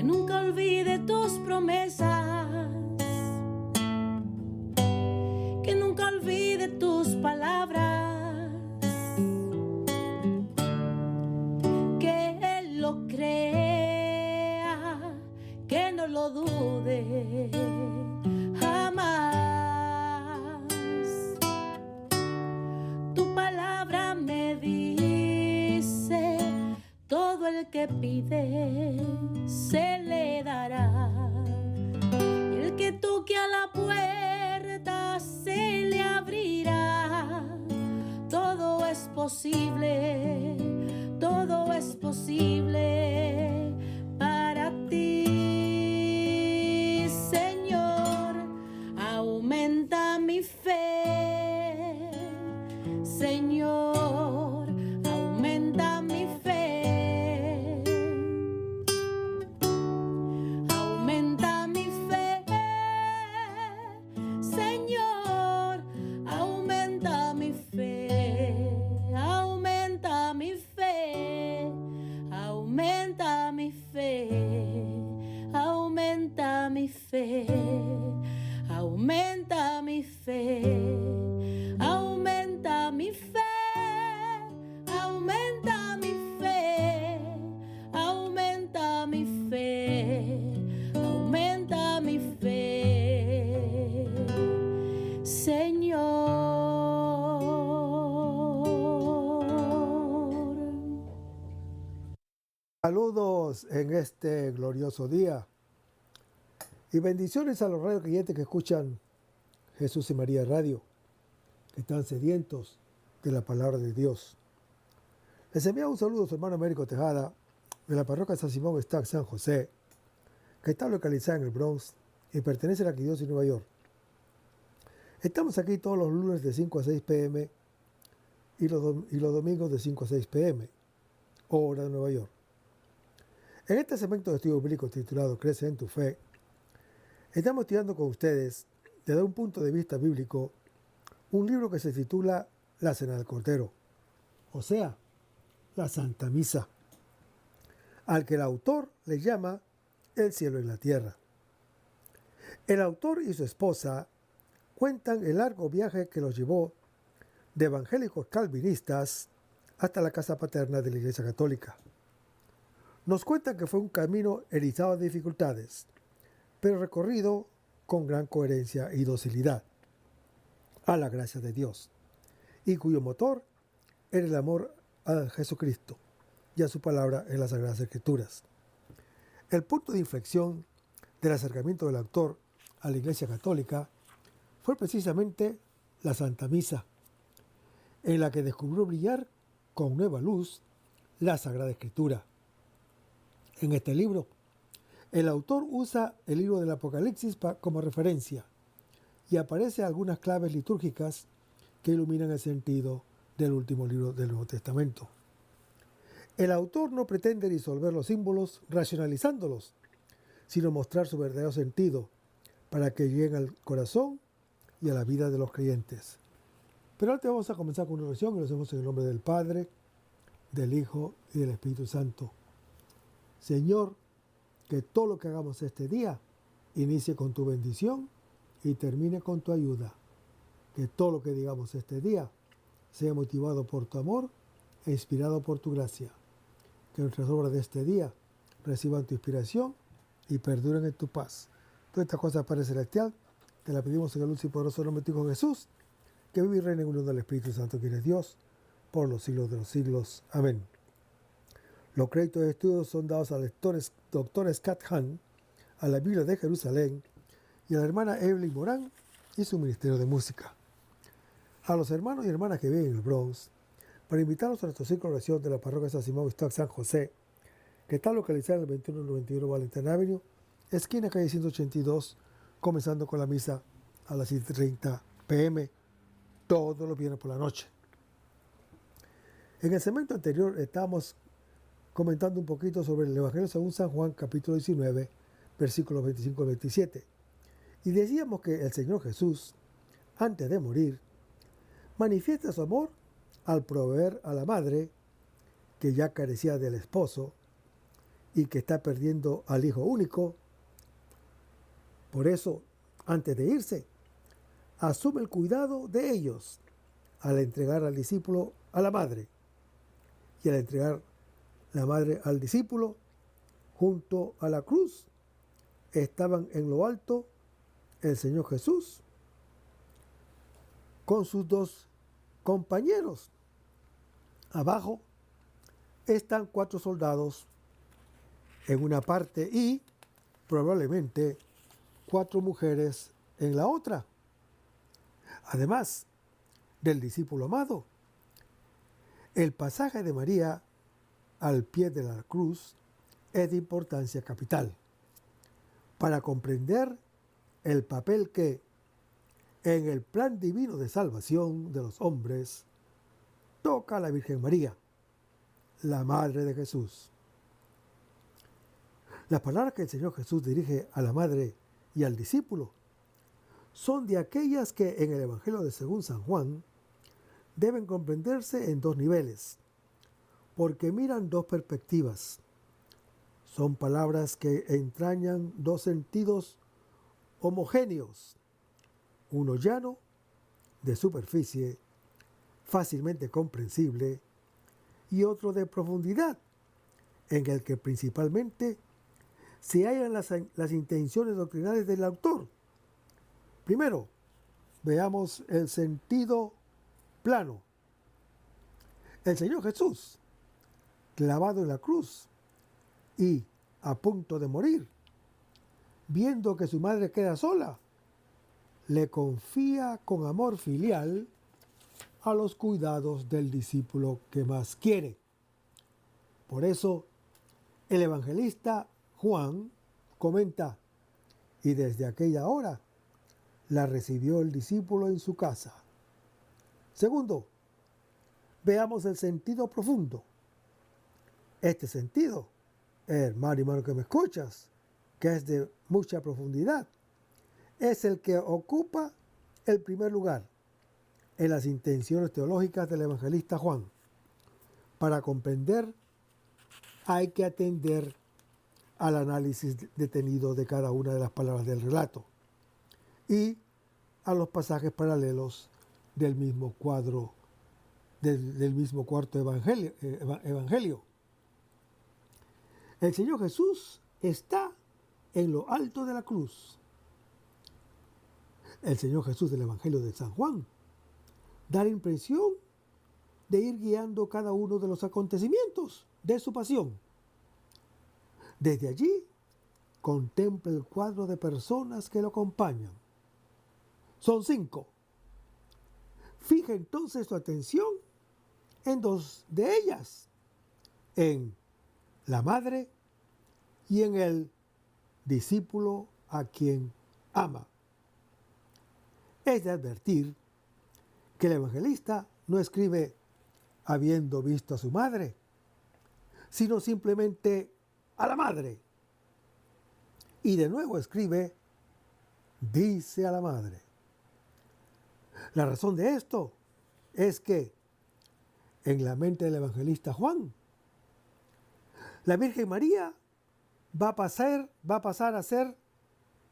nunca olvide tus promesas, que nunca olvide tus palabras, que Él lo crea, que no lo dude jamás. Tu palabra me dice: todo el que pide se le dará, y el que toque a la puerta se le abrirá. Todo es posible, todo es posible para ti, Señor. Aumenta mi fe, Señor, aumenta mi fe. Aumenta mi fe, Señor, aumenta mi fe. Aumenta mi fe, aumenta mi fe, aumenta mi fe, aumenta mi fe, aumenta mi fe, aumenta mi fe, aumenta mi fe, aumenta mi fe, Señor. Saludos en este glorioso día y bendiciones a los radio creyentes que escuchan Jesús y María Radio, que están sedientos de la palabra de Dios. Les envía un saludo a su hermano Américo Tejada de la parroquia San Simón Stack San José, que está localizada en el Bronx y pertenece a la Arquidiócesis de Nueva York. Estamos aquí todos los lunes de 5 a 6 p.m. y los domingos de 5 a 6 p.m. hora de Nueva York. En este segmento de estudio bíblico titulado Crece en tu fe, estamos estudiando con ustedes, desde un punto de vista bíblico, un libro que se titula La Cena del Cordero, o sea, la Santa Misa, al que el autor le llama El cielo y la tierra. El autor y su esposa cuentan el largo viaje que los llevó de evangélicos calvinistas hasta la casa paterna de la Iglesia Católica. Nos cuentan que fue un camino erizado de dificultades, pero recorrido con gran coherencia y docilidad a la gracia de Dios, y cuyo motor era el amor a Jesucristo y a su palabra en las Sagradas Escrituras. El punto de inflexión del acercamiento del autor a la Iglesia Católica fue precisamente la Santa Misa, en la que descubrió brillar con nueva luz la Sagrada Escritura. En este libro, el autor usa el libro del Apocalipsis como referencia y aparece algunas claves litúrgicas que iluminan el sentido del último libro del Nuevo Testamento. El autor no pretende disolver los símbolos racionalizándolos, sino mostrar su verdadero sentido para que lleguen al corazón y a la vida de los creyentes. Pero antes vamos a comenzar con una oración y lo hacemos en el nombre del Padre, del Hijo y del Espíritu Santo. Señor, que todo lo que hagamos este día inicie con tu bendición y termine con tu ayuda. Que todo lo que digamos este día sea motivado por tu amor e inspirado por tu gracia. Que nuestras obras de este día reciban tu inspiración y perduren en tu paz. Todas estas cosas, Padre Celestial, te las pedimos en el dulce y poderoso nombre de tu Hijo Jesús, que vive y reina en unión del Espíritu Santo, quien es Dios, por los siglos de los siglos. Amén. Los créditos de estudios son dados al doctor Scott Hahn, a la Biblia de Jerusalén y a la hermana Evelyn Morán y su Ministerio de Música. A los hermanos y hermanas que viven en el Bronx, para invitarlos a nuestro ciclo de oración de la parroquia San Simón Stock San José, que está localizada en el 2191 Valentine Avenue, esquina calle 182, comenzando con la misa a las 7:30 p.m. todos los viernes por la noche. En el segmento anterior estábamos comentando un poquito sobre el Evangelio según San Juan, capítulo 19, versículos 25 al 27. Y decíamos que el Señor Jesús, antes de morir, manifiesta su amor al proveer a la madre, que ya carecía del esposo, y que está perdiendo al hijo único. Por eso, antes de irse, asume el cuidado de ellos al entregar al discípulo a la madre, y al entregar la madre al discípulo junto a la cruz estaban en lo alto el Señor Jesús con sus dos compañeros. Abajo están 4 soldados en una parte y probablemente 4 mujeres en la otra. Además del discípulo amado, el pasaje de María al pie de la cruz es de importancia capital para comprender el papel que en el plan divino de salvación de los hombres toca a la Virgen María, la Madre de Jesús. Las palabras que el Señor Jesús dirige a la Madre y al discípulo son de aquellas que en el Evangelio de según San Juan deben comprenderse en 2 niveles, porque miran 2 perspectivas. Son palabras que entrañan 2 sentidos homogéneos, uno llano, de superficie, fácilmente comprensible, y otro de profundidad, en el que principalmente se hallan las intenciones doctrinales del autor. Primero, veamos el sentido plano. El Señor Jesús, clavado en la cruz y a punto de morir, viendo que su madre queda sola, le confía con amor filial a los cuidados del discípulo que más quiere. Por eso, el evangelista Juan comenta, y desde aquella hora la recibió el discípulo en su casa. Segundo, veamos el sentido profundo. Este sentido, hermano y hermano que me escuchas, que es de mucha profundidad, es el que ocupa el primer lugar en las intenciones teológicas del evangelista Juan. Para comprender, hay que atender al análisis detenido de cada una de las palabras del relato y a los pasajes paralelos del mismo cuadro, del mismo cuarto evangelio. El Señor Jesús está en lo alto de la cruz. El Señor Jesús del Evangelio de San Juan da la impresión de ir guiando cada uno de los acontecimientos de su pasión. Desde allí contempla el cuadro de personas que lo acompañan. Son 5. Fija entonces su atención en 2 de ellas, en la madre y en el discípulo a quien ama. Es de advertir que el evangelista no escribe habiendo visto a su madre, sino simplemente a la madre. Y de nuevo escribe, dice a la madre. La razón de esto es que en la mente del evangelista Juan, la Virgen María va a pasar a ser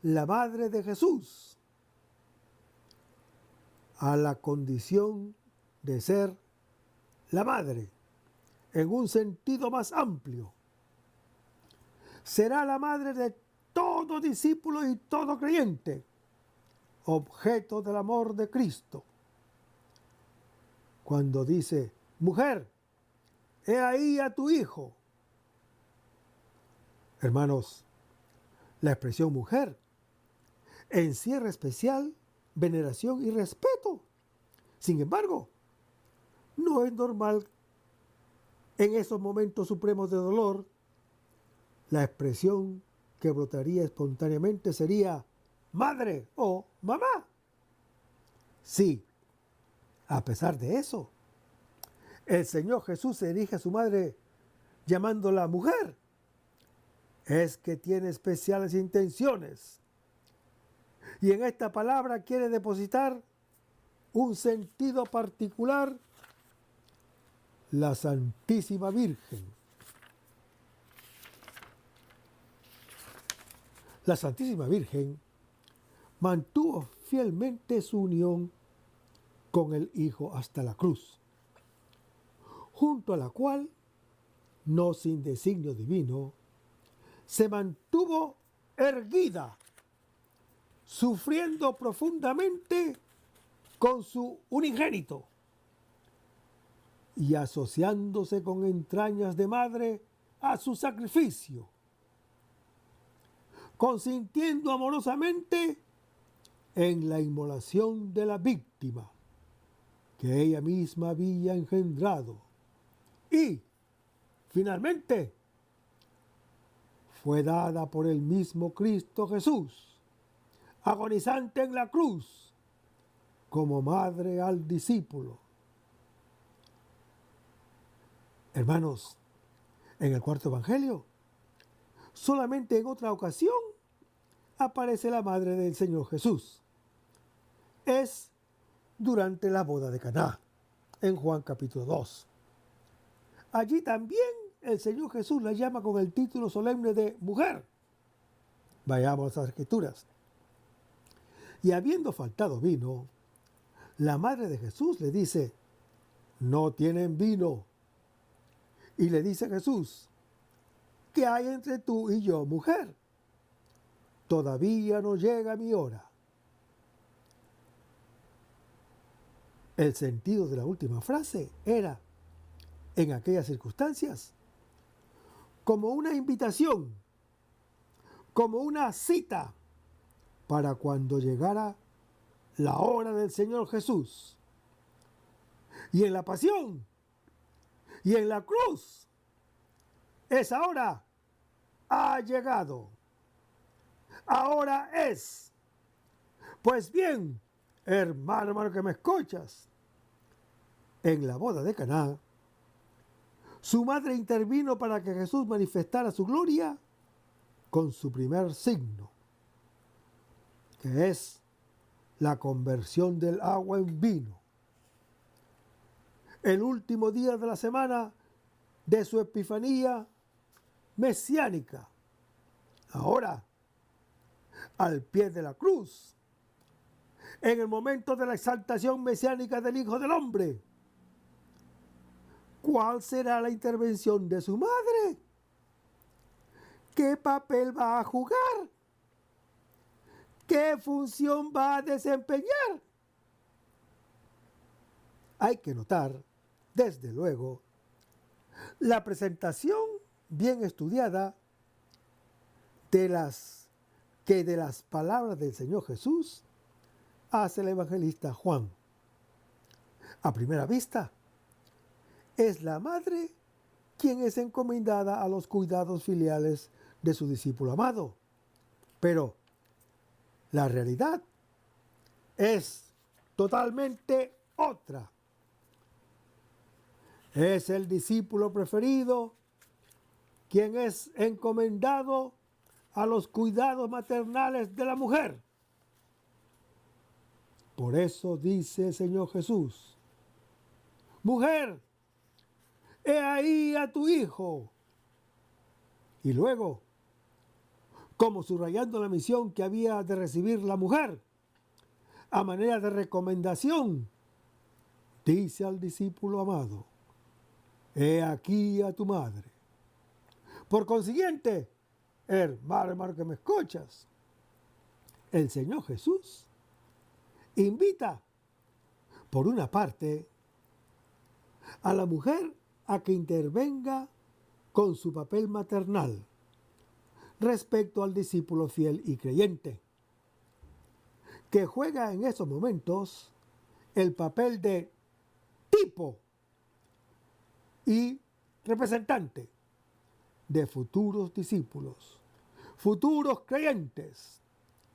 la madre de Jesús, a la condición de ser la madre, en un sentido más amplio. Será la madre de todo discípulo y todo creyente, objeto del amor de Cristo. Cuando dice, mujer, he ahí a tu hijo. Hermanos, la expresión mujer encierra especial veneración y respeto. Sin embargo, no es normal en esos momentos supremos de dolor. La expresión que brotaría espontáneamente sería madre o mamá. Sí, a pesar de eso, el Señor Jesús se dirige a su madre llamándola mujer. Es que tiene especiales intenciones. Y en esta palabra quiere depositar un sentido particular, la Santísima Virgen. La Santísima Virgen mantuvo fielmente su unión con el Hijo hasta la cruz, junto a la cual, no sin designio divino, se mantuvo erguida, sufriendo profundamente con su unigénito y asociándose con entrañas de madre a su sacrificio, consintiendo amorosamente en la inmolación de la víctima que ella misma había engendrado. Y, finalmente, fue dada por el mismo Cristo Jesús, agonizante en la cruz, como madre al discípulo. Hermanos, en el cuarto evangelio, solamente en otra ocasión aparece la madre del Señor Jesús. Es durante la boda de Caná, en Juan capítulo 2. Allí también el Señor Jesús la llama con el título solemne de mujer. Vayamos a las Escrituras. Y habiendo faltado vino, la madre de Jesús le dice, no tienen vino. Y le dice a Jesús, ¿qué hay entre tú y yo, mujer? Todavía no llega mi hora. El sentido de la última frase era, en aquellas circunstancias, como una invitación, como una cita para cuando llegara la hora del Señor Jesús. Y en la pasión y en la cruz, esa hora ha llegado. Ahora es. Pues bien, hermano que me escuchas, en la boda de Caná, su madre intervino para que Jesús manifestara su gloria con su primer signo, que es la conversión del agua en vino. El último día de la semana de su epifanía mesiánica. Ahora, al pie de la cruz, en el momento de la exaltación mesiánica del Hijo del Hombre, ¿cuál será la intervención de su madre? ¿Qué papel va a jugar? ¿Qué función va a desempeñar? Hay que notar, desde luego, la presentación bien estudiada de las palabras del Señor Jesús hace el evangelista Juan. A primera vista, es la madre quien es encomendada a los cuidados filiales de su discípulo amado. Pero la realidad es totalmente otra. Es el discípulo preferido quien es encomendado a los cuidados maternales de la mujer. Por eso dice el Señor Jesús, mujer, he ahí a tu hijo. Y luego, como subrayando la misión que había de recibir la mujer, a manera de recomendación, dice al discípulo amado, he aquí a tu madre. Por consiguiente, hermano que me escuchas, el Señor Jesús invita, por una parte, a la mujer a que intervenga con su papel maternal respecto al discípulo fiel y creyente, que juega en esos momentos el papel de tipo y representante de futuros discípulos, futuros creyentes,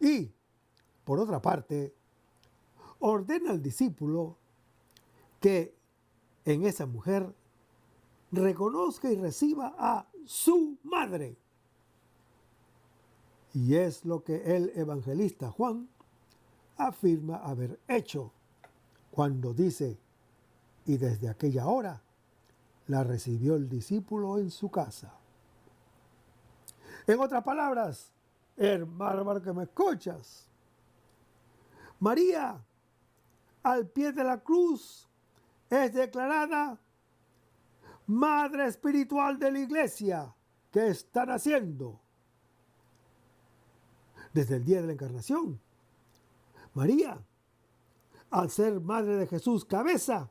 y, por otra parte, ordena al discípulo que en esa mujer reconozca y reciba a su madre. Y es lo que el evangelista Juan afirma haber hecho cuando dice, y desde aquella hora la recibió el discípulo en su casa. En otras palabras, hermano que me escuchas. María, al pie de la cruz, es declarada madre espiritual de la iglesia que está naciendo desde el día de la encarnación. María, al ser madre de Jesús, cabeza,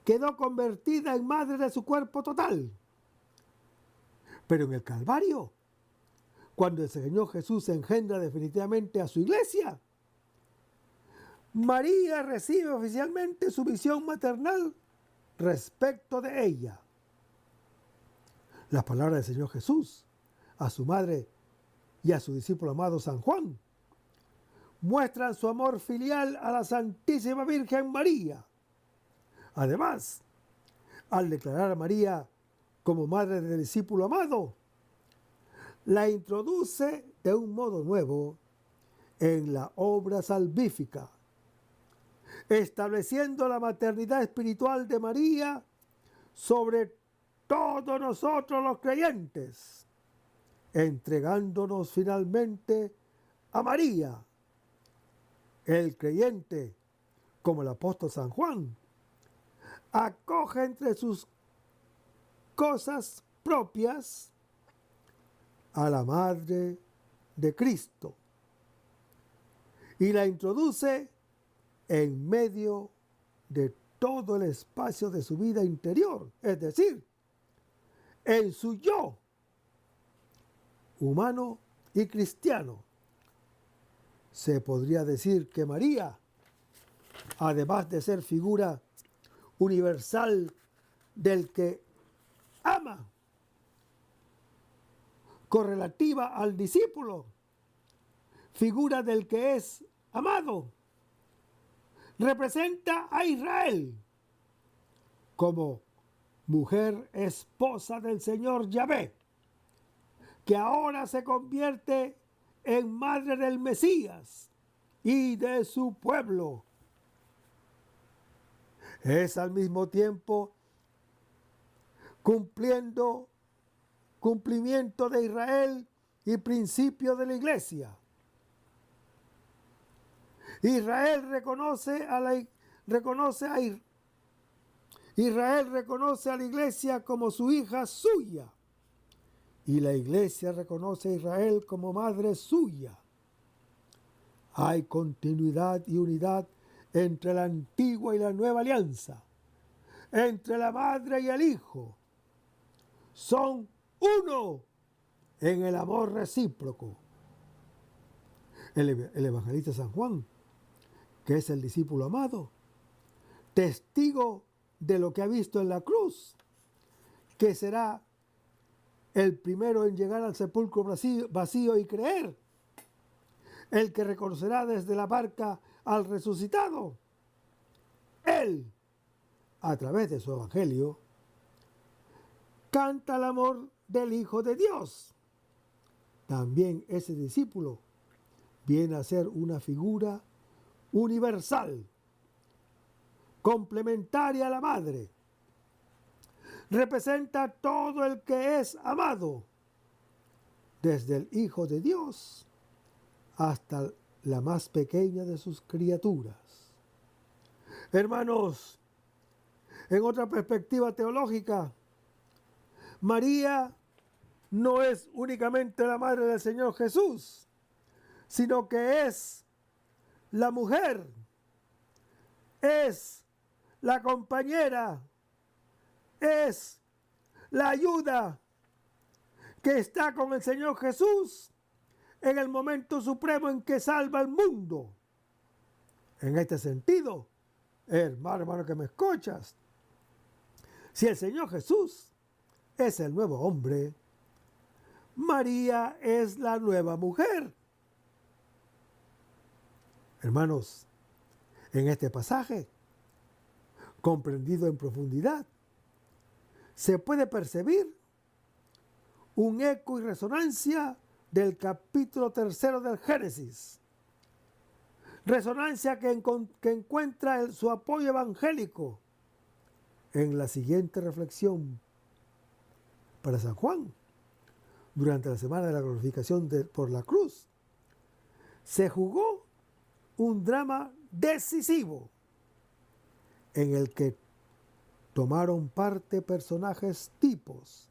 quedó convertida en madre de su cuerpo total. Pero en el Calvario, cuando el Señor Jesús engendra definitivamente a su iglesia, María recibe oficialmente su visión maternal respecto de ella. Las palabras del Señor Jesús a su madre y a su discípulo amado San Juan muestran su amor filial a la Santísima Virgen María. Además, al declarar a María como madre del discípulo amado, la introduce de un modo nuevo en la obra salvífica, estableciendo la maternidad espiritual de María sobre todos nosotros los creyentes, entregándonos finalmente a María. El creyente, como el apóstol San Juan, acoge entre sus cosas propias a la Madre de Cristo y la introduce en medio de todo el espacio de su vida interior, es decir, en su yo humano y cristiano. Se podría decir que María, además de ser figura universal del que ama, correlativa al discípulo, figura del que es amado, representa a Israel como mujer esposa del Señor Yahvé, que ahora se convierte en madre del Mesías y de su pueblo. Es al mismo tiempo cumplimiento de Israel y principio de la iglesia. Israel reconoce a la iglesia como su hija suya, y la iglesia reconoce a Israel como madre suya. Hay continuidad y unidad entre la antigua y la nueva alianza, entre la madre y el hijo. Son uno en el amor recíproco. El evangelista San Juan, que es el discípulo amado, testigo de lo que ha visto en la cruz, que será el primero en llegar al sepulcro vacío y creer, el que reconocerá desde la barca al resucitado. Él, a través de su evangelio, canta el amor del Hijo de Dios. También ese discípulo viene a ser una figura universal, complementaria a la madre. Representa todo el que es amado, desde el Hijo de Dios hasta la más pequeña de sus criaturas. Hermanos, en otra perspectiva teológica, María no es únicamente la madre del Señor Jesús, sino que es la mujer, es la compañera, es la ayuda que está con el Señor Jesús en el momento supremo en que salva al mundo. En este sentido, hermano que me escuchas, si el Señor Jesús es el nuevo hombre, María es la nueva mujer. Hermanos, en este pasaje, comprendido en profundidad, se puede percibir un eco y resonancia del capítulo 3 del Génesis. Resonancia que encuentra su apoyo evangélico en la siguiente reflexión para San Juan. durante la semana de la glorificación por la cruz, se jugó un drama decisivo en el que tomaron parte personajes tipos,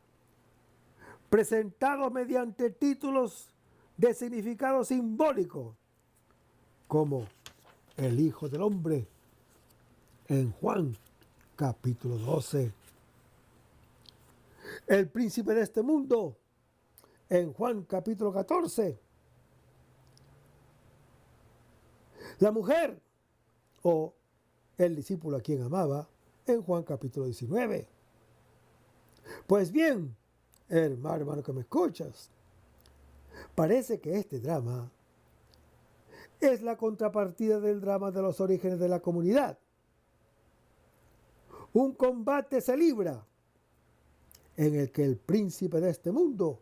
presentados mediante títulos de significado simbólico, como el Hijo del Hombre en Juan capítulo 12, el príncipe de este mundo en Juan capítulo 14, la mujer o el discípulo a quien amaba en Juan capítulo 19. Pues bien, hermano que me escuchas, parece que este drama es la contrapartida del drama de los orígenes de la comunidad. Un combate se libra en el que el príncipe de este mundo,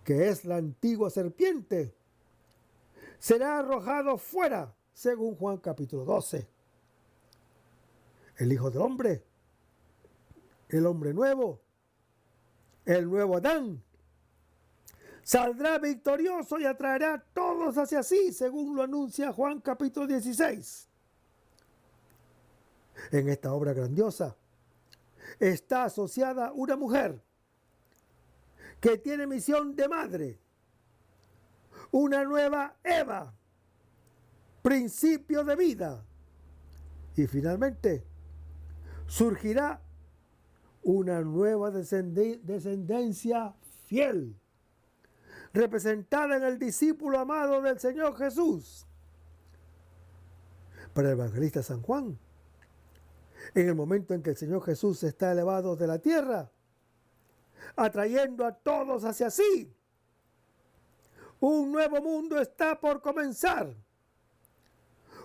que es la antigua serpiente, será arrojado fuera, según Juan capítulo 12. El Hijo del Hombre, el hombre nuevo, el nuevo Adán, saldrá victorioso y atraerá a todos hacia sí, según lo anuncia Juan capítulo 16. En esta obra grandiosa está asociada una mujer que tiene misión de madre, una nueva Eva, principio de vida, y finalmente surgirá una nueva descendencia fiel, representada en el discípulo amado del Señor Jesús. Para el evangelista San Juan, en el momento en que el Señor Jesús está elevado de la tierra, atrayendo a todos hacia sí, un nuevo mundo está por comenzar.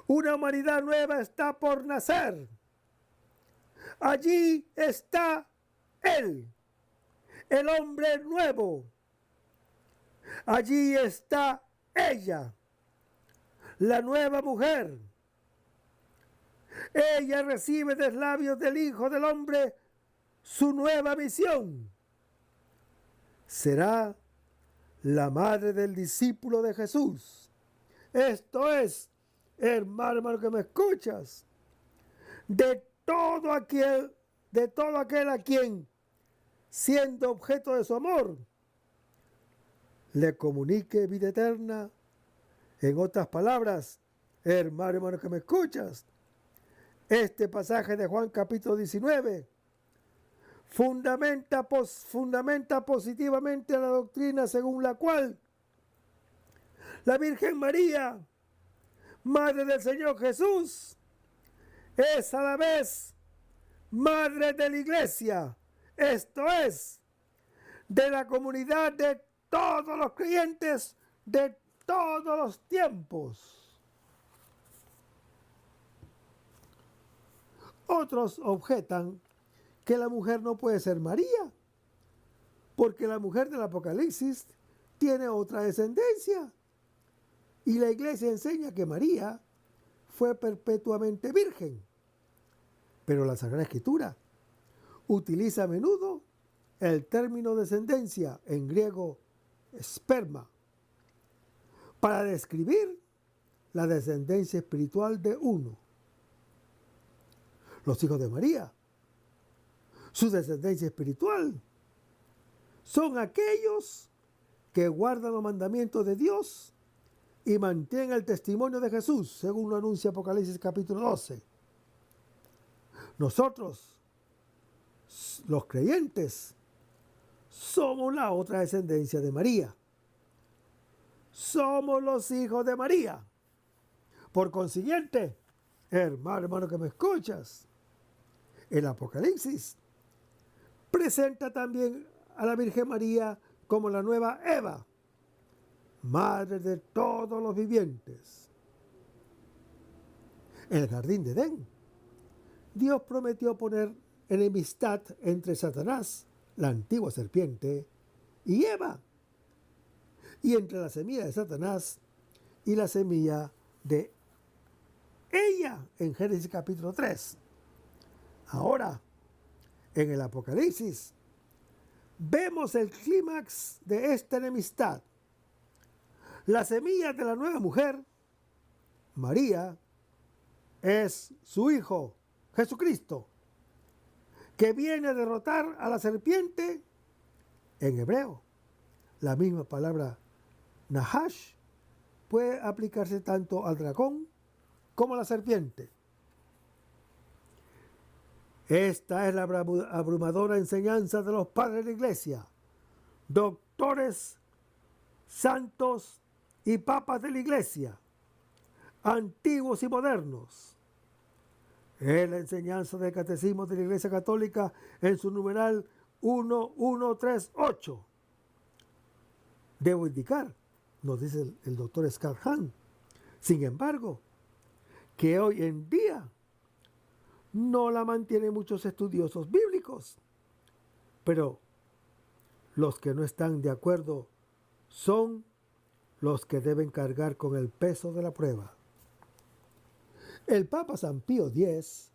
Una humanidad nueva está por nacer. Allí está Él, el hombre nuevo. Allí está ella, la nueva mujer. Ella recibe de labios del Hijo del Hombre su nueva misión. Será la madre del discípulo de Jesús. Esto es, hermano que me escuchas, de todo aquel a quien, siendo objeto de su amor, le comunique vida eterna. En otras palabras, hermano que me escuchas, este pasaje de Juan capítulo 19 fundamenta positivamente la doctrina según la cual la Virgen María, Madre del Señor Jesús, es a la vez Madre de la Iglesia, esto es, de la comunidad de todos los creyentes de todos los tiempos. Otros objetan que la mujer no puede ser María, porque la mujer del Apocalipsis tiene otra descendencia. Y la Iglesia enseña que María fue perpetuamente virgen. Pero la Sagrada Escritura utiliza a menudo el término descendencia, en griego esperma, para describir la descendencia espiritual de uno. Los hijos de María, su descendencia espiritual, son aquellos que guardan los mandamientos de Dios y mantienen el testimonio de Jesús, según lo anuncia Apocalipsis capítulo 12. Nosotros, los creyentes, somos la otra descendencia de María. Somos los hijos de María. Por consiguiente, hermano que me escuchas, el Apocalipsis presenta también a la Virgen María como la nueva Eva, madre de todos los vivientes. En el jardín de Edén, Dios prometió poner enemistad entre Satanás, la antigua serpiente, y Eva, y entre la semilla de Satanás y la semilla de ella, en Génesis capítulo 3. Ahora, en el Apocalipsis, vemos el clímax de esta enemistad. La semilla de la nueva mujer, María, es su Hijo, Jesucristo, que viene a derrotar a la serpiente. En hebreo, la misma palabra Nahash puede aplicarse tanto al dragón como a la serpiente. Esta es la abrumadora enseñanza de los padres de la Iglesia, doctores, santos y papas de la Iglesia, antiguos y modernos. Es la enseñanza del Catecismo de la Iglesia Católica en su numeral 1138. Debo indicar, nos dice el doctor Scott Hahn, sin embargo, que hoy en día no la mantienen muchos estudiosos bíblicos, pero los que no están de acuerdo son los que deben cargar con el peso de la prueba. El Papa San Pío X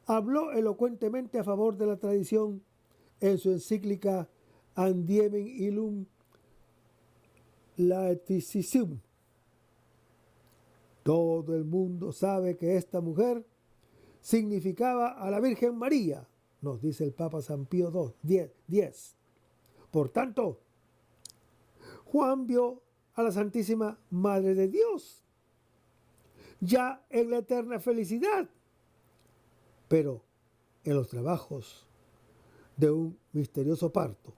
habló elocuentemente a favor de la tradición en su encíclica Andiemen Illum Laeticissimum. Todo el mundo sabe que esta mujer significaba a la Virgen María, nos dice el Papa San Pío X. Por tanto, Juan vio a la Santísima Madre de Dios, ya en la eterna felicidad, pero en los trabajos de un misterioso parto.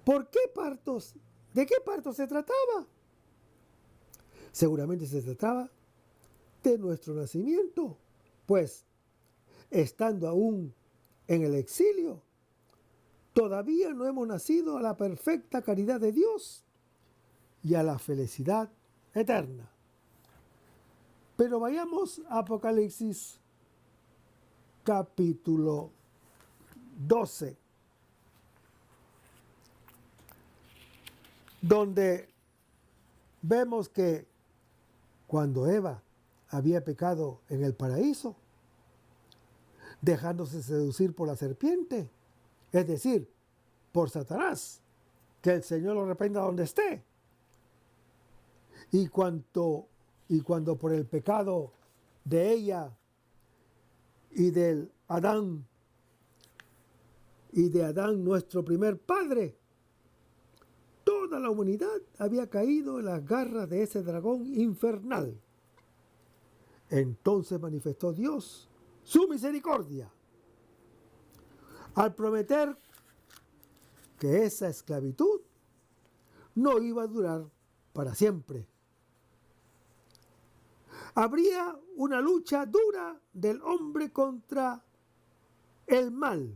¿Por qué partos? ¿De qué parto se trataba? Seguramente se trataba de nuestro nacimiento, pues estando aún en el exilio, todavía no hemos nacido a la perfecta caridad de Dios y a la felicidad eterna. Pero vayamos a Apocalipsis capítulo 12, donde vemos que cuando Eva había pecado en el paraíso, dejándose seducir por la serpiente, es decir, por Satanás, que el Señor lo reprenda donde esté. Y cuando por el pecado de ella y de Adán nuestro primer padre, toda la humanidad había caído en las garras de ese dragón infernal. Entonces manifestó Dios su misericordia al prometer que esa esclavitud no iba a durar para siempre. Habría una lucha dura del hombre contra el mal,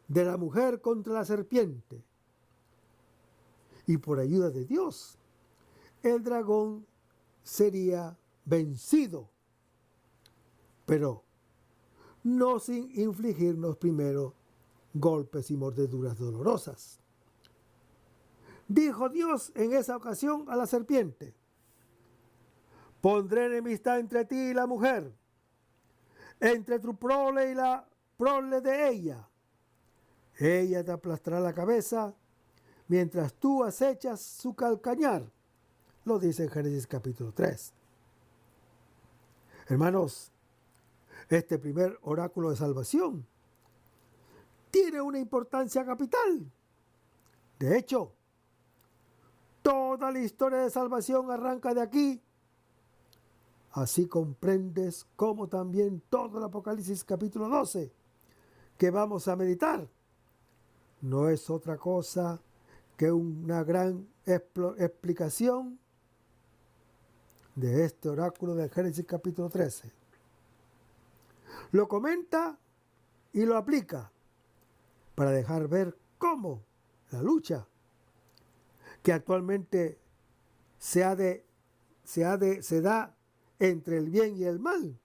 de la mujer contra la serpiente. Y por ayuda de Dios, el dragón sería vencido, pero no sin infligirnos primero golpes y mordeduras dolorosas. Dijo Dios en esa ocasión a la serpiente: pondré enemistad entre ti y la mujer, entre tu prole y la prole de ella. Ella te aplastará la cabeza, mientras tú acechas su calcañar. Lo dice en Génesis capítulo 3. Hermanos, este primer oráculo de salvación tiene una importancia capital. De hecho, toda la historia de salvación arranca de aquí. Así comprendes cómo también todo el Apocalipsis capítulo 12 que vamos a meditar no es otra cosa que una gran explicación de este oráculo de Génesis capítulo 13. Lo comenta y lo aplica para dejar ver cómo la lucha que actualmente se da entre el bien y el mal,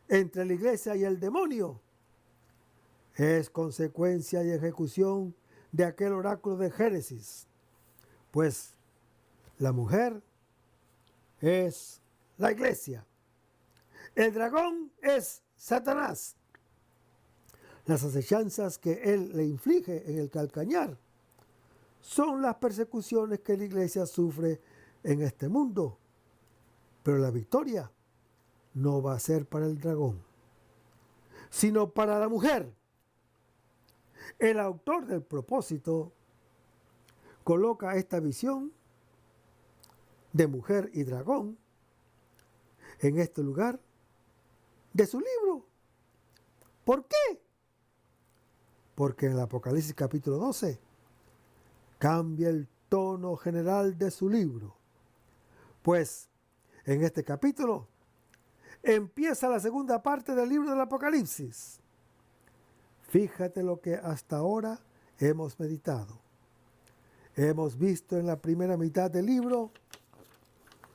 entre la iglesia y el demonio, es consecuencia y ejecución de aquel oráculo de Génesis, pues la mujer es la iglesia, el dragón es Satanás, Las acechanzas que él le inflige en el calcañar son las persecuciones que la iglesia sufre en este mundo. Pero la victoria no va a ser para el dragón, sino para la mujer. El autor del propósito coloca esta visión de mujer y dragón en este lugar de su libro. ¿Por qué? Porque en el Apocalipsis capítulo 12 cambia el tono general de su libro. Pues en este capítulo empieza la segunda parte del libro del Apocalipsis. Fíjate lo que hasta ahora hemos meditado. Hemos visto en la primera mitad del libro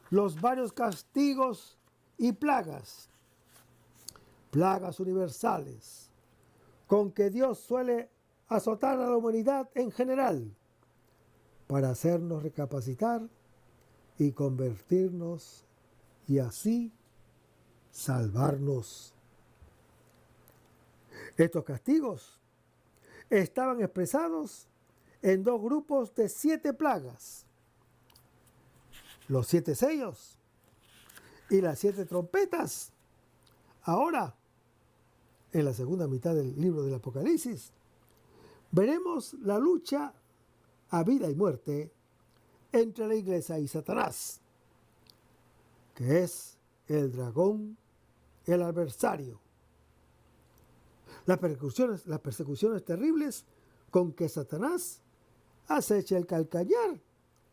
los varios castigos y plagas universales, con que Dios suele azotar a la humanidad en general para hacernos recapacitar y convertirnos y así salvarnos. Estos castigos estaban expresados en dos grupos de 7 plagas: los 7 sellos y las 7 trompetas. Ahora, en la segunda mitad del libro del Apocalipsis, veremos la lucha a vida y muerte entre la iglesia y Satanás, que es el dragón, el adversario. Las persecuciones terribles con que Satanás acecha el calcañar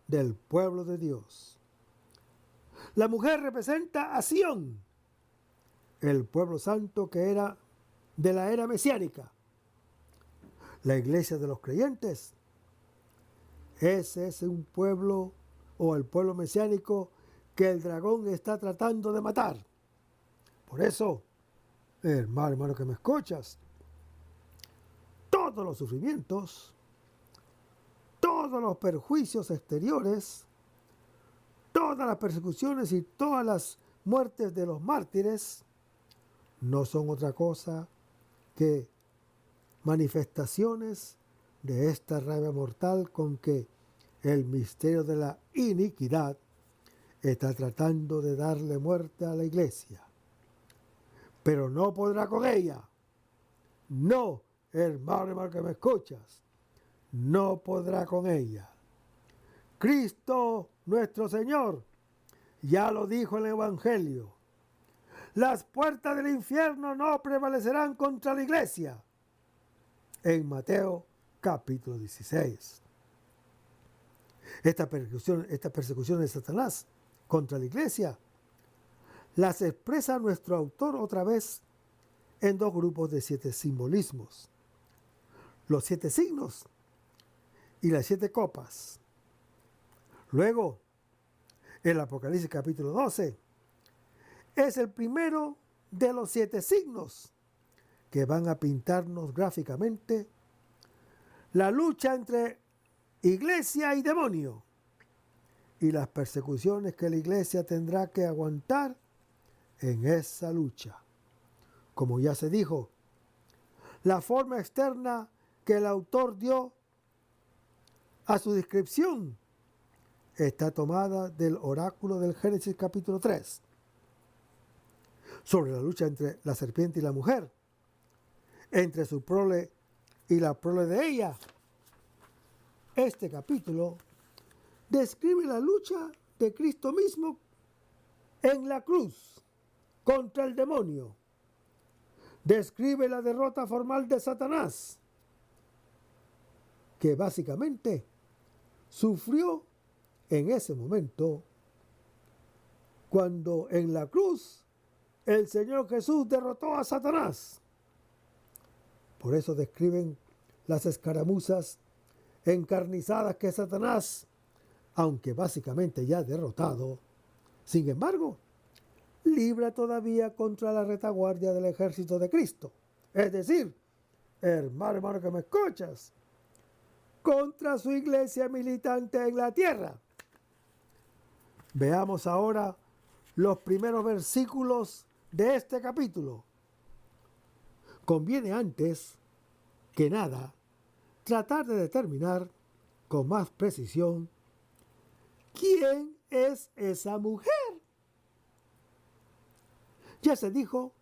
del pueblo de Dios. La mujer representa a Sión, el pueblo santo que era de la era mesiánica. La iglesia de los creyentes, ese es un pueblo o el pueblo mesiánico que el dragón está tratando de matar. Por eso, hermano que me escuchas, todos los sufrimientos, todos los perjuicios exteriores, todas las persecuciones y todas las muertes de los mártires no son otra cosa que manifestaciones de esta rabia mortal con que el misterio de la iniquidad está tratando de darle muerte a la iglesia. Pero no podrá con ella. No, hermano que me escuchas, no podrá con ella. Cristo nuestro Señor ya lo dijo en el Evangelio. Las puertas del infierno no prevalecerán contra la iglesia. En Mateo capítulo 16. Esta persecución de Satanás contra la iglesia las expresa nuestro autor otra vez en dos grupos de 7 simbolismos: los 7 signos y las 7 copas. Luego, el Apocalipsis capítulo 12 es el primero de los 7 signos que van a pintarnos gráficamente la lucha entre iglesia y demonio y las persecuciones que la iglesia tendrá que aguantar en esa lucha. Como ya se dijo, la forma externa que el autor dio a su descripción está tomada del oráculo del Génesis capítulo 3 sobre la lucha entre la serpiente y la mujer, entre su prole y la prole de ella. Este capítulo describe la lucha de Cristo mismo en la cruz contra el demonio. Describe la derrota formal de Satanás, que básicamente sufrió en ese momento cuando en la cruz el Señor Jesús derrotó a Satanás. Por eso describen las escaramuzas encarnizadas que Satanás, aunque básicamente ya derrotado, sin embargo, libra todavía contra la retaguardia del ejército de Cristo. Es decir, hermano que me escuchas, contra su iglesia militante en la tierra. Veamos ahora los primeros versículos de este capítulo. Conviene antes que nada tratar de determinar con más precisión quién es esa mujer. Ya se dijo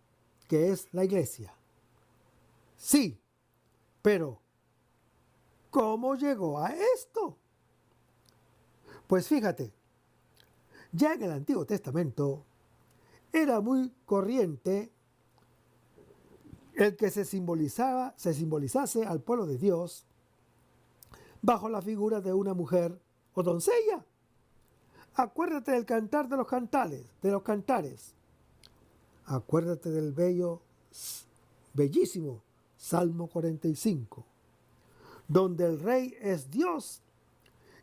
que es la iglesia. Sí, pero ¿cómo llegó a esto? Pues fíjate, ya en el Antiguo Testamento era muy corriente el que se simbolizase al pueblo de Dios bajo la figura de una mujer o doncella. Acuérdate del cantar de los cantares. Acuérdate del bellísimo Salmo 45, donde el rey es Dios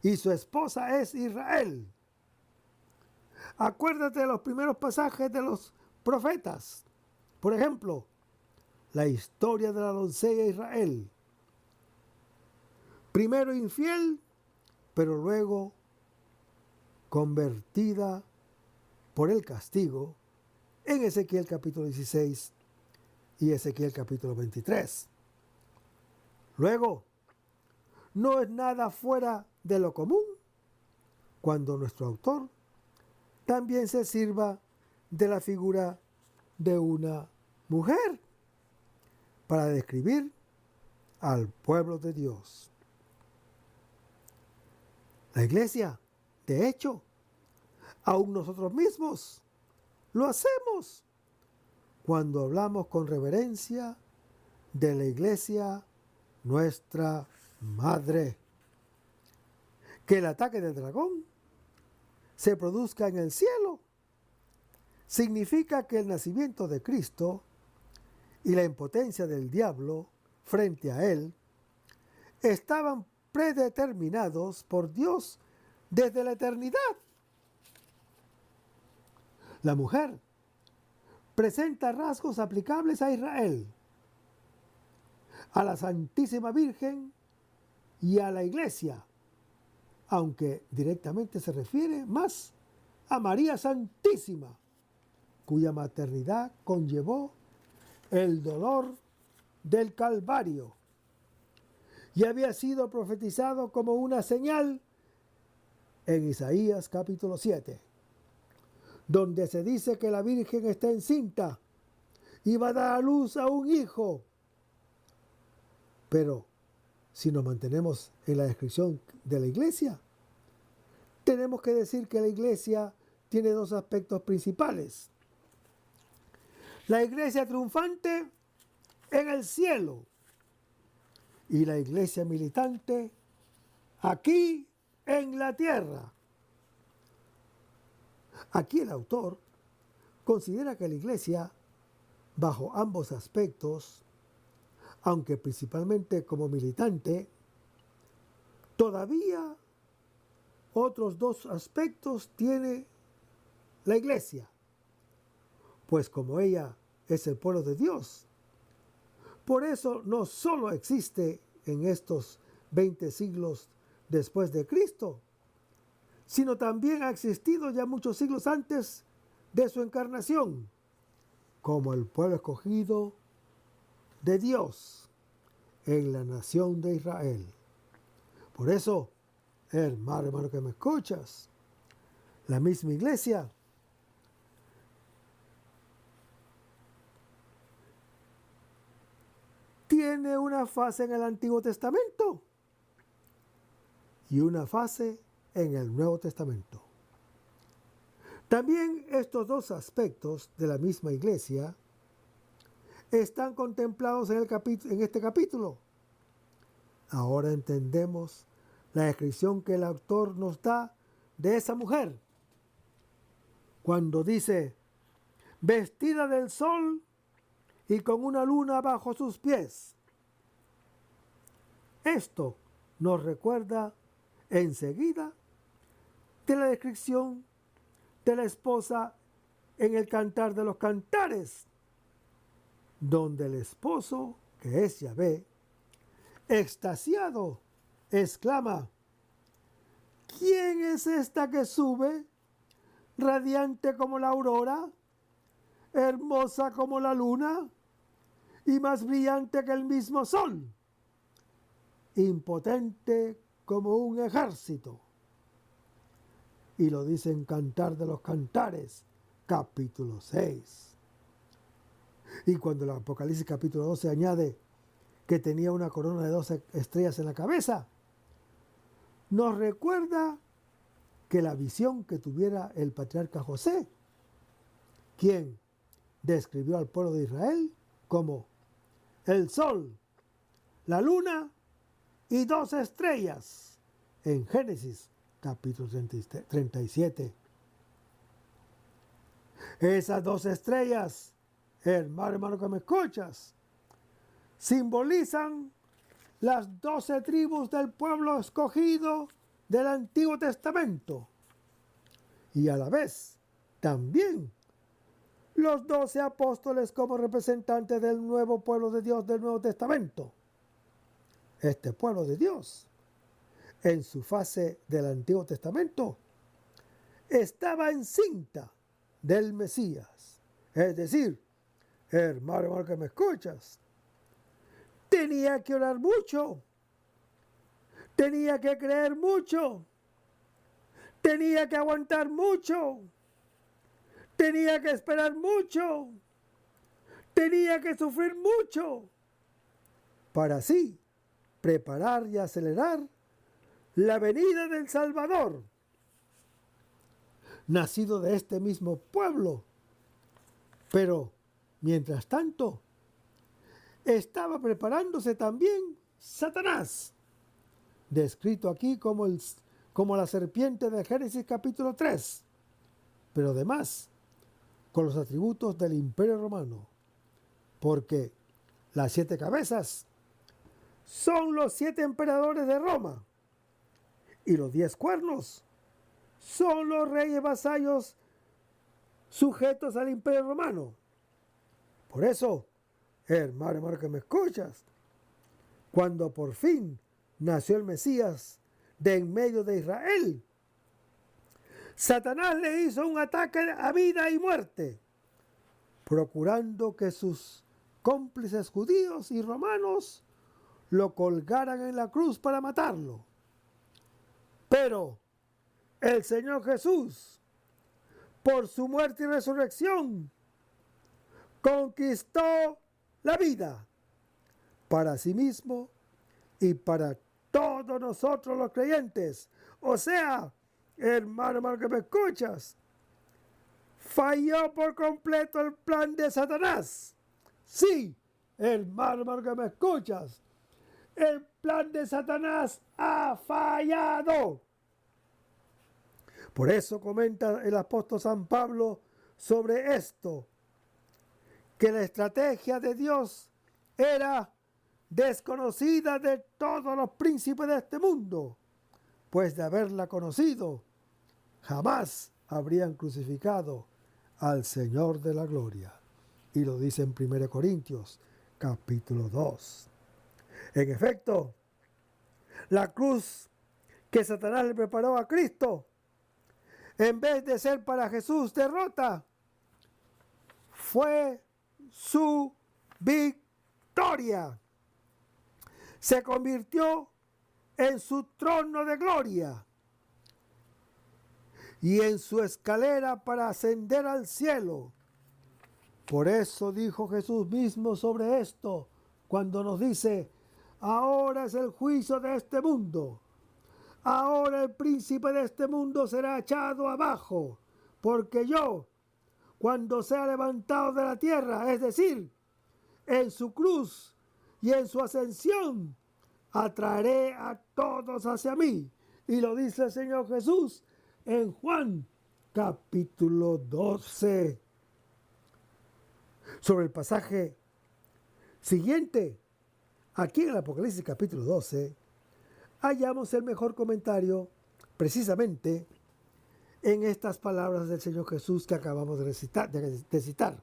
y su esposa es Israel. Acuérdate de los primeros pasajes de los profetas. Por ejemplo, la historia de la doncella Israel. Primero infiel, pero luego convertida por el castigo en Ezequiel capítulo 16 y Ezequiel capítulo 23. Luego, no es nada fuera de lo común cuando nuestro autor también se sirva de la figura de una mujer para describir al pueblo de Dios. La iglesia, de hecho, aún nosotros mismos lo hacemos cuando hablamos con reverencia de la iglesia, nuestra madre. Que el ataque del dragón se produzca en el cielo significa que el nacimiento de Cristo y la impotencia del diablo frente a él estaban predeterminados por Dios desde la eternidad. La mujer presenta rasgos aplicables a Israel, a la Santísima Virgen y a la Iglesia, aunque directamente se refiere más a María Santísima, cuya maternidad conllevó el dolor del Calvario y había sido profetizado como una señal en Isaías capítulo 7, donde se dice que la Virgen está encinta y va a dar a luz a un hijo. Pero si nos mantenemos en la descripción de la iglesia, tenemos que decir que la iglesia tiene dos aspectos principales. La iglesia triunfante en el cielo y la iglesia militante aquí en la tierra. Aquí el autor considera que la iglesia, bajo ambos aspectos, aunque principalmente como militante, todavía otros dos aspectos tiene la iglesia, pues como ella es el pueblo de Dios, por eso no solo existe en estos 20 siglos después de Cristo, sino también ha existido ya muchos siglos antes de su encarnación, como el pueblo escogido de Dios en la nación de Israel. Por eso, hermano que me escuchas, la misma iglesia tiene una fase en el Antiguo Testamento y una fase en el Nuevo Testamento. También estos dos aspectos de la misma iglesia están contemplados en este capítulo. Ahora entendemos la descripción que el autor nos da de esa mujer cuando dice: vestida del sol y con una luna bajo sus pies. Esto nos recuerda enseguida de la descripción de la esposa en el Cantar de los Cantares, donde el esposo, que es Yahvé, extasiado, exclama: ¿quién es esta que sube, radiante como la aurora, hermosa como la luna y más brillante que el mismo sol? impotente como un ejército. Y lo dice en Cantar de los Cantares, capítulo 6. Y cuando el Apocalipsis capítulo 12 añade que tenía una corona de 12 estrellas en la cabeza, nos recuerda que la visión que tuviera el patriarca José, quien describió al pueblo de Israel como el sol, la luna y 2 estrellas en Génesis capítulo 37. Esas 2 estrellas, hermano que me escuchas, simbolizan las 12 tribus del pueblo escogido del Antiguo Testamento y a la vez también los 12 apóstoles como representantes del nuevo pueblo de Dios del Nuevo Testamento. Este pueblo de Dios, en su fase del Antiguo Testamento, estaba encinta del Mesías. Es decir, hermano que me escuchas, tenía que orar mucho, tenía que creer mucho, tenía que aguantar mucho, tenía que esperar mucho, tenía que sufrir mucho, para así preparar y acelerar la venida del Salvador, nacido de este mismo pueblo. Pero, mientras tanto, estaba preparándose también Satanás, descrito aquí como la serpiente de Génesis capítulo 3, pero además con los atributos del Imperio Romano, porque las 7 cabezas son los 7 emperadores de Roma y los 10 cuernos son los reyes vasallos sujetos al Imperio Romano. Por eso, hermano que me escuchas, cuando por fin nació el Mesías de en medio de Israel, Satanás le hizo un ataque a vida y muerte, procurando que sus cómplices judíos y romanos lo colgaran en la cruz para matarlo. Pero el Señor Jesús, por su muerte y resurrección, conquistó la vida para sí mismo y para todos nosotros los creyentes. O sea, hermano que me escuchas, falló por completo el plan de Satanás. Sí, hermano que me escuchas, el plan de Satanás ha fallado. Por eso comenta el apóstol San Pablo sobre esto, que la estrategia de Dios era desconocida de todos los príncipes de este mundo, pues de haberla conocido, jamás habrían crucificado al Señor de la gloria. Y lo dice en 1 Corintios capítulo 2. En efecto, la cruz que Satanás le preparó a Cristo, en vez de ser para Jesús derrota, fue su victoria. Se convirtió en su trono de gloria y en su escalera para ascender al cielo. Por eso dijo Jesús mismo sobre esto, cuando nos dice: ahora es el juicio de este mundo. Ahora el príncipe de este mundo será echado abajo, porque yo, cuando sea levantado de la tierra, es decir, en su cruz y en su ascensión, atraeré a todos hacia mí. Y lo dice el Señor Jesús en Juan capítulo 12. Sobre el pasaje siguiente, aquí en el Apocalipsis capítulo 12, hallamos el mejor comentario precisamente en estas palabras del Señor Jesús que acabamos de citar,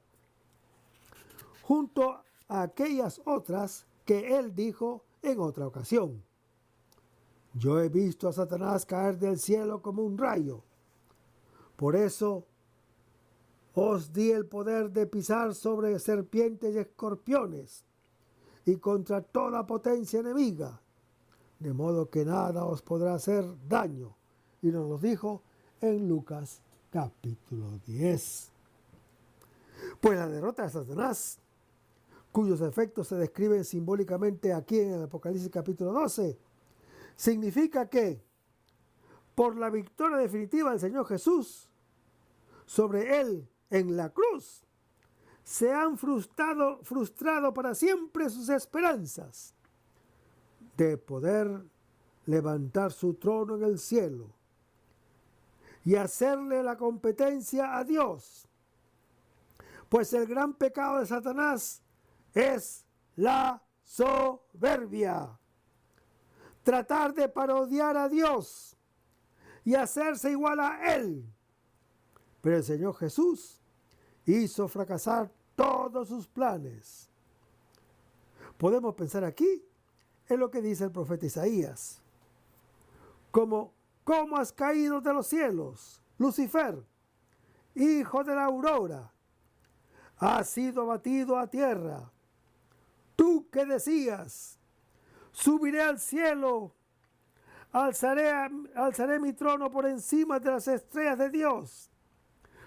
junto a aquellas otras que Él dijo en otra ocasión. Yo he visto a Satanás caer del cielo como un rayo. Por eso os di el poder de pisar sobre serpientes y escorpiones y contra toda potencia enemiga. de modo que nada os podrá hacer daño. Y nos lo dijo en Lucas capítulo 10. Pues la derrota de Satanás, cuyos efectos se describen simbólicamente aquí en el Apocalipsis capítulo 12, significa que por la victoria definitiva del Señor Jesús sobre él en la cruz, se han frustrado para siempre sus esperanzas de poder levantar su trono en el cielo y hacerle la competencia a Dios. Pues el gran pecado de Satanás es la soberbia. Tratar de parodiar a Dios y hacerse igual a Él. Pero el Señor Jesús hizo fracasar todos sus planes. Podemos pensar aquí en lo que dice el profeta Isaías. ¿Cómo has caído de los cielos, Lucifer, hijo de la aurora? Has sido batido a tierra. Tú que decías, subiré al cielo, alzaré mi trono por encima de las estrellas de Dios.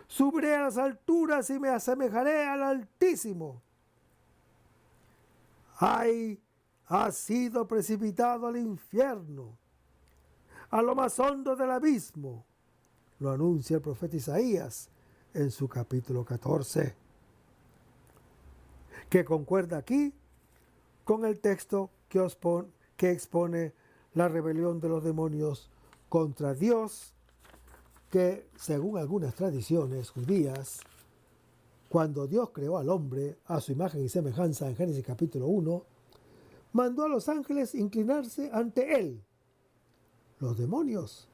Subiré a las alturas y me asemejaré al Altísimo. ¡Ay! Has sido precipitado al infierno, a lo más hondo del abismo, lo anuncia el profeta Isaías en su capítulo 14, que concuerda aquí con el texto que expone la rebelión de los demonios contra Dios, que según algunas tradiciones judías, cuando Dios creó al hombre a su imagen y semejanza en Génesis capítulo 1, mandó a los ángeles inclinarse ante él. Los demonios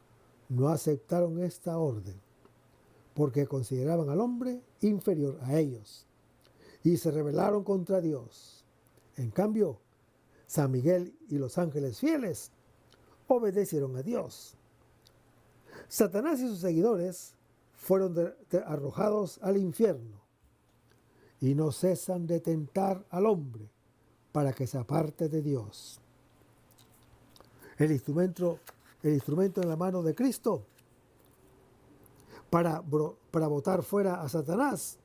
no aceptaron esta orden porque consideraban al hombre inferior a ellos y se rebelaron contra Dios. En cambio, San Miguel y los ángeles fieles obedecieron a Dios. Satanás y sus seguidores fueron arrojados al infierno y no cesan de tentar al hombre para que se aparte de Dios. El instrumento en la mano de Cristo para botar fuera a Satanás,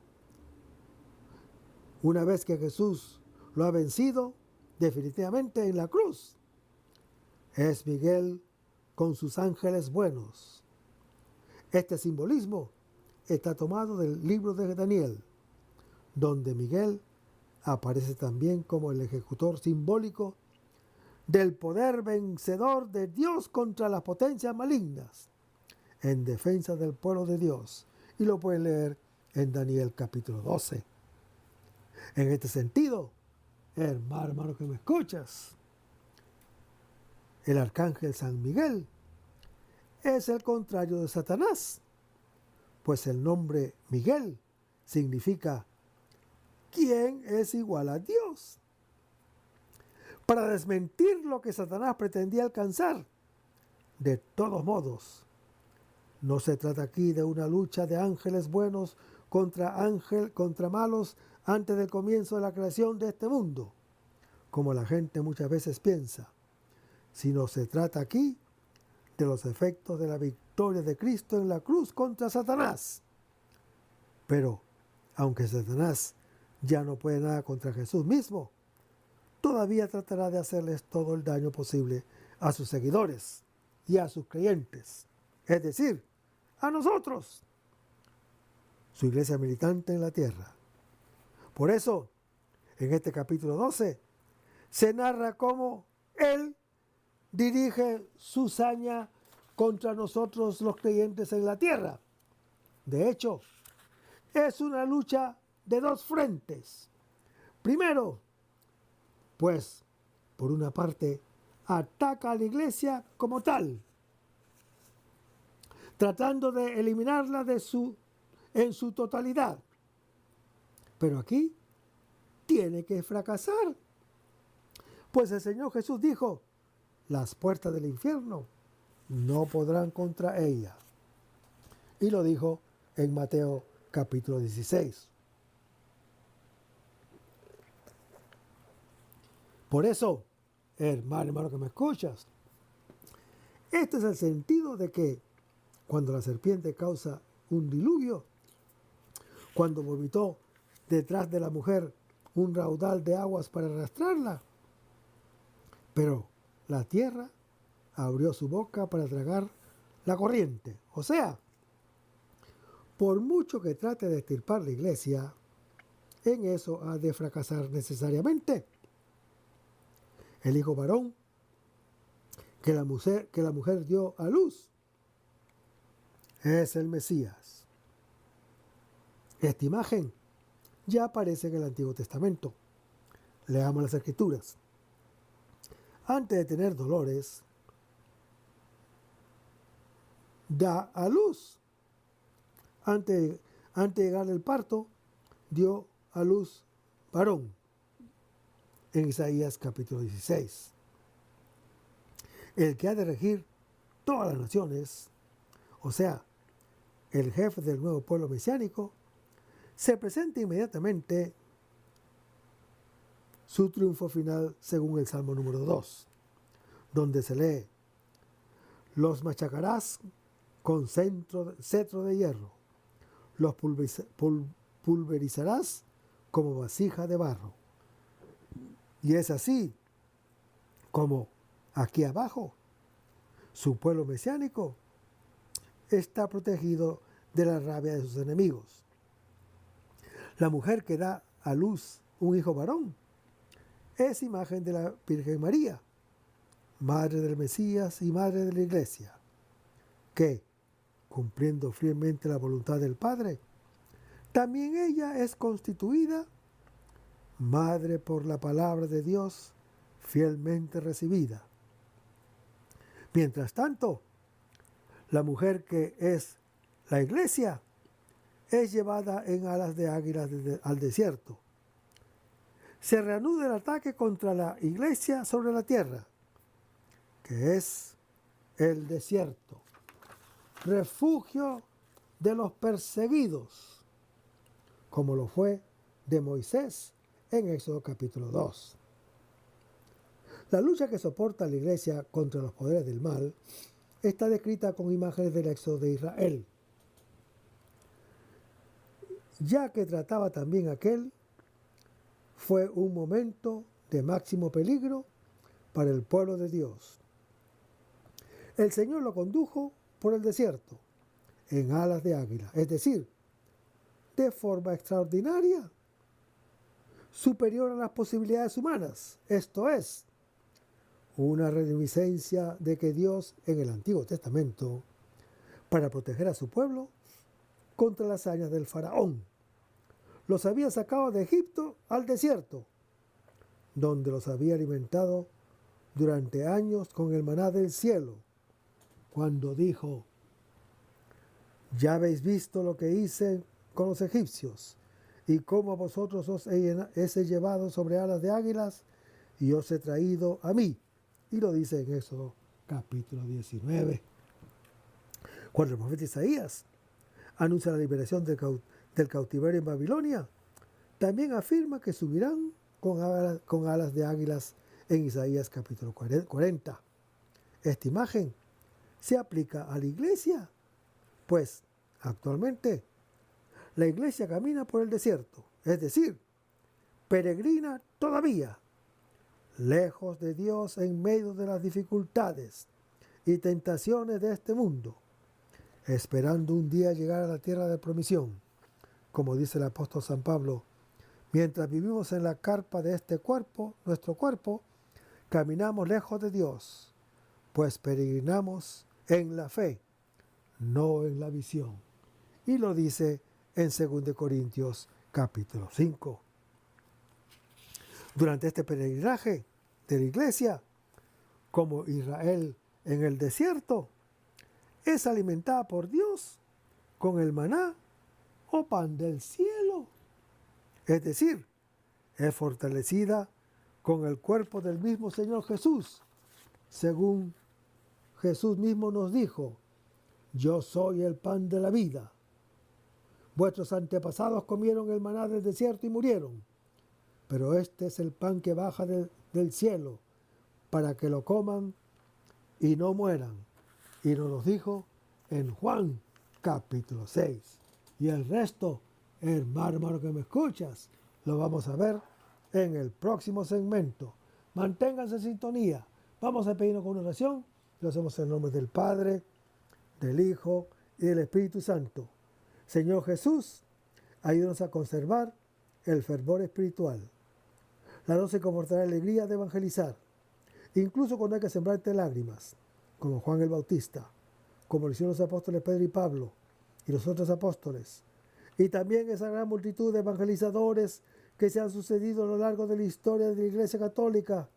una vez que Jesús lo ha vencido definitivamente en la cruz, es Miguel con sus ángeles buenos. Este simbolismo está tomado del libro de Daniel, donde Miguel aparece también como el ejecutor simbólico del poder vencedor de Dios contra las potencias malignas en defensa del pueblo de Dios. Y lo pueden leer en Daniel capítulo 12. En este sentido, hermano que me escuchas, el arcángel San Miguel es el contrario de Satanás, pues el nombre Miguel significa ¿quién es igual a Dios? Para desmentir lo que Satanás pretendía alcanzar. De todos modos, no se trata aquí de una lucha de ángeles buenos contra malos antes del comienzo de la creación de este mundo, como la gente muchas veces piensa, sino se trata aquí de los efectos de la victoria de Cristo en la cruz contra Satanás. Pero, aunque Satanás ya no puede nada contra Jesús mismo, todavía tratará de hacerles todo el daño posible a sus seguidores y a sus creyentes, es decir, a nosotros, su iglesia militante en la tierra. Por eso, en este capítulo 12, se narra cómo Él dirige su saña contra nosotros los creyentes en la tierra. De hecho, es una lucha de dos frentes. Primero, pues, por una parte, ataca a la iglesia como tal, tratando de eliminarla en su totalidad. Pero aquí tiene que fracasar, pues el Señor Jesús dijo, las puertas del infierno no podrán contra ella. Y lo dijo en Mateo capítulo 16. Por eso, hermano que me escuchas, Este es el sentido de que cuando la serpiente causa un diluvio, cuando vomitó detrás de la mujer un raudal de aguas para arrastrarla, pero la tierra abrió su boca para tragar la corriente. O sea, por mucho que trate de extirpar la iglesia, en eso ha de fracasar necesariamente. El hijo varón que la mujer dio a luz es el Mesías. Esta imagen ya aparece en el Antiguo Testamento. Leamos las Escrituras. Antes de tener dolores, da a luz. Antes de llegar el parto, dio a luz varón. En Isaías capítulo 16. El que ha de regir todas las naciones, o sea, el jefe del nuevo pueblo mesiánico, se presenta inmediatamente su triunfo final según el Salmo número 2, donde se lee: los machacarás con cetro de hierro, los pulverizarás como vasija de barro. Y es así como aquí abajo su pueblo mesiánico está protegido de la rabia de sus enemigos. La mujer que da a luz un hijo varón es imagen de la Virgen María, madre del Mesías y madre de la Iglesia, que, cumpliendo fielmente la voluntad del Padre, también ella es constituida madre por la palabra de Dios fielmente recibida. Mientras tanto, la mujer que es la Iglesia es llevada en alas de águila al desierto. Se reanuda el ataque contra la Iglesia sobre la tierra, que es el desierto, refugio de los perseguidos, como lo fue de Moisés en Éxodo capítulo 2. La lucha que soporta la Iglesia contra los poderes del mal está descrita con imágenes del éxodo de Israel, ya que trataba también aquel, fue un momento de máximo peligro para el pueblo de Dios. El Señor lo condujo por el desierto, en alas de águila, es decir, de forma extraordinaria, superior a las posibilidades humanas. Esto es, una reminiscencia de que Dios en el Antiguo Testamento, para proteger a su pueblo contra las hazañas del faraón, los había sacado de Egipto al desierto, donde los había alimentado durante años con el maná del cielo, cuando dijo: ya habéis visto lo que hice con los egipcios, y cómo a vosotros os he llevado sobre alas de águilas, y os he traído a mí. Y lo dice en Éxodo capítulo 19. Cuando el profeta Isaías anuncia la liberación del cautiverio en Babilonia, también afirma que subirán con alas de águilas en Isaías capítulo 40. Esta imagen se aplica a la iglesia, pues actualmente la iglesia camina por el desierto, es decir, peregrina todavía, lejos de Dios en medio de las dificultades y tentaciones de este mundo, esperando un día llegar a la tierra de promisión. Como dice el apóstol San Pablo: mientras vivimos en la carpa de este cuerpo, nuestro cuerpo, caminamos lejos de Dios, pues peregrinamos en la fe, no en la visión. Y lo dice en 2 Corintios capítulo 5. Durante este peregrinaje de la iglesia, como Israel en el desierto, es alimentada por Dios con el maná o pan del cielo. Es decir, es fortalecida con el cuerpo del mismo Señor Jesús, según Jesús mismo nos dijo: yo soy el pan de la vida. Vuestros antepasados comieron el maná del desierto y murieron, pero este es el pan que baja del cielo, para que lo coman y no mueran. Y nos lo dijo en Juan capítulo 6. Y el resto, hermano que me escuchas, lo vamos a ver en el próximo segmento. Manténganse en sintonía. Vamos a pedirnos con una oración. Lo hacemos en nombre del Padre, del Hijo y del Espíritu Santo. Señor Jesús, ayúdanos a conservar el fervor espiritual. Danos y confortar la alegría de evangelizar, incluso cuando hay que sembrarte lágrimas, como Juan el Bautista, como lo hicieron los apóstoles Pedro y Pablo y los otros apóstoles, y también esa gran multitud de evangelizadores que se han sucedido a lo largo de la historia de la Iglesia Católica,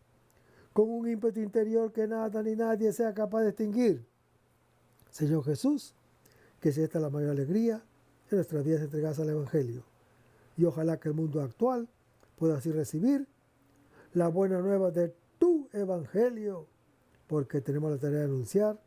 con un ímpetu interior que nada ni nadie sea capaz de extinguir. Señor Jesús, que sea esta la mayor alegría de nuestras vidas entregadas al Evangelio, y ojalá que el mundo actual pueda así recibir la buena nueva de tu Evangelio, porque tenemos la tarea de anunciar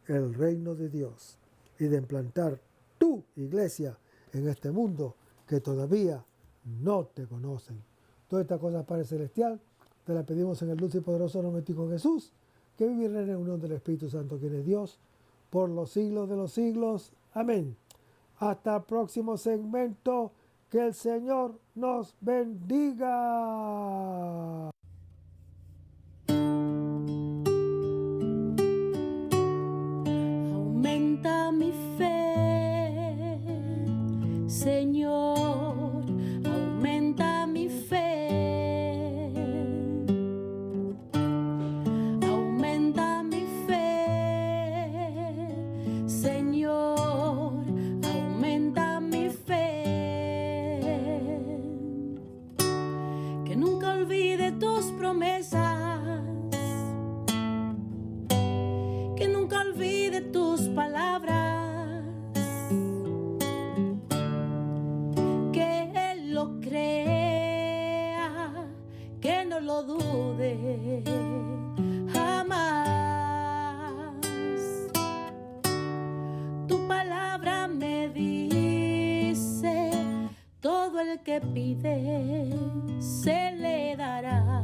el reino de Dios y de implantar tu iglesia en este mundo que todavía no te conocen. Todas estas cosas, Padre Celestial, te las pedimos en el dulce y poderoso nombre de Hijo Jesús, que vive y reina en unión del Espíritu Santo, quien es Dios, por los siglos de los siglos. Amén. Hasta el próximo segmento. Que el Señor nos bendiga. Aumenta mi fe, Señor, aumenta mi fe. Aumenta mi fe, Señor, aumenta mi fe. Que nunca olvide tus promesas, que nunca olvide tus palabras, que Él lo crea, que no lo dude jamás. Tu palabra me dice: todo el que pide se le dará,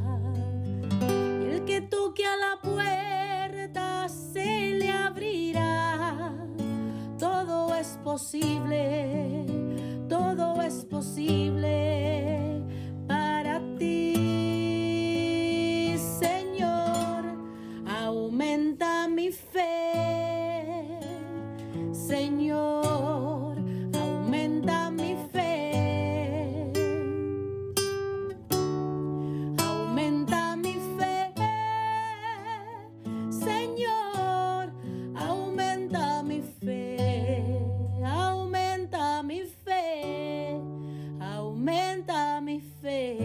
y el que toque a la puerta se le abrirá. Todo es posible, todo es posible para ti, Señor. Aumenta mi fe, Señor, aumenta mi fe. Aumenta mi fe, Señor, aumenta mi fe. Aumenta mi fe, aumenta mi fe.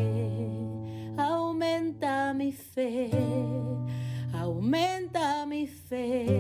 Aumenta mi fe, aumenta mi fe.